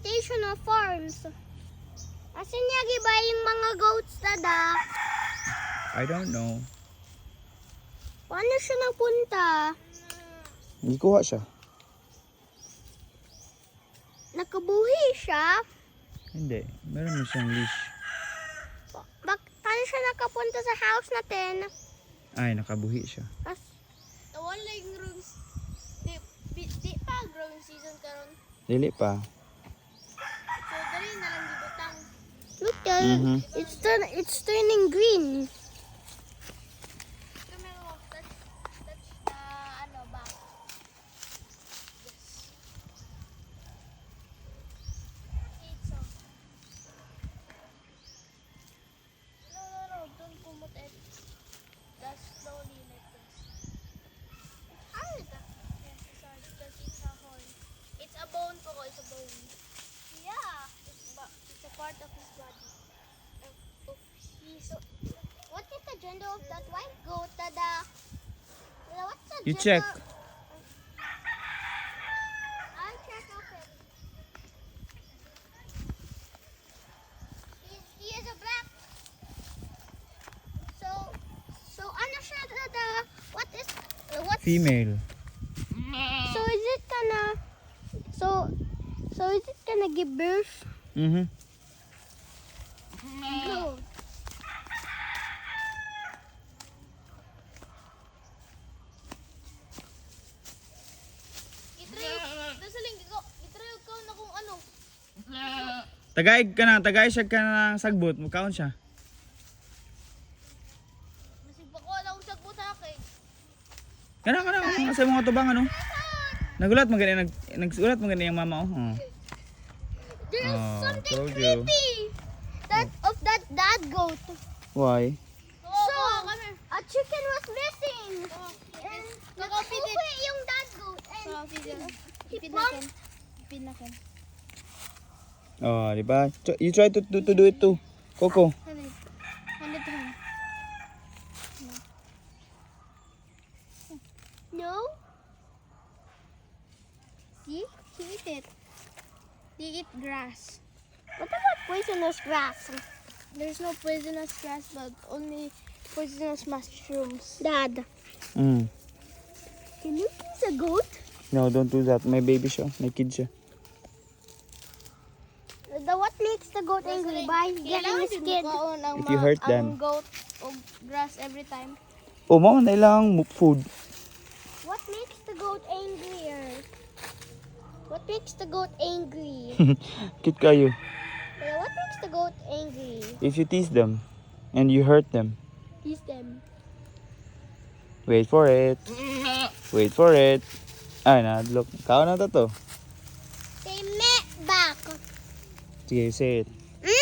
plantation of farms. Asan niya giba yung mga goats, dada? I don't know. Paano siya napunta? Hindi kuha siya. Nakabuhi siya? Hindi. Meron mo siyang leash. Paano siya nakapunta sa house natin? Ay, nakabuhi siya. Wala yung rooms. Di pa growing season karon. Dili pa. So dali na lang gibutang. Look, Mhm. it's turning green. Kami mo touch the ano back. Yes. So. No, don't pumot it. Just slowly like this. Hard. Yes, it's hard because it's a horn. It's a bone po, it's a bone. Yeah, it's a part of his body. So, what is the gender of that white goat, dada? Dada, what's the You gender? check. I'll check of it. He is a black. So ano siya, dada? What's Female. So is it gonna give birth? Mhm. Goat. Itrayo ka na kung ano. Tagay siya ka ng sagbot. Magkaon siya. Masig pa ko na kung sagbot sa akin. Kana. Sa mga tubang ano. Nagulat mo ganyan. Nagsulat mo ganyan yung mama. Oh. There's Oh, something told you. creepy. That goat. Why? So, a chicken was missing. And Nakapit nakapuwi yung that goat. And he Ipid bumped. nakin. Oh, di ba? You try to do it too. Coco. Hand it to him. No? See? He eat it. They eat grass. What about poisonous grass? There's no poisonous grass, but only poisonous mushrooms. Dad, Mm. can you kiss a goat? No, don't do that. May baby siya. May kid siya. What makes the goat angry? By getting his kid. If you hurt them. Ang goat o grass every time. Oh, mama, nailangang food. What makes the goat angrier? What makes the goat angry? Cute kayo. What makes the goat angry? If you tease them and you hurt them, Tease them. wait for it. Wait for it. Ay, look. Kaon na to. Say me back. Sige, say it. Me.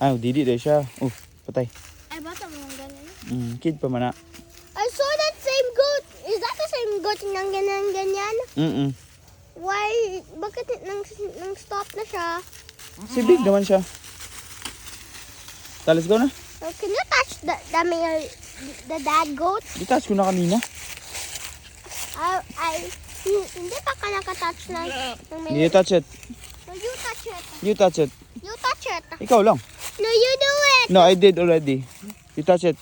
Ay, didi daw siya. Patay. Ay, bata mo ng ganyan. Kid pa man na. I saw that same goat. Is that the same goat ng ganyan? Why? Bakit nang stop na siya? Si big naman siya. Let's go na. Can you touch the male, the dad goat? I-touch ko na kanina. Hindi pa ka nakatouch ng male. You touch it. No, you touch it. You touch it. You touch it. Ikaw lang. No, you do it. No, I did already. You touch it.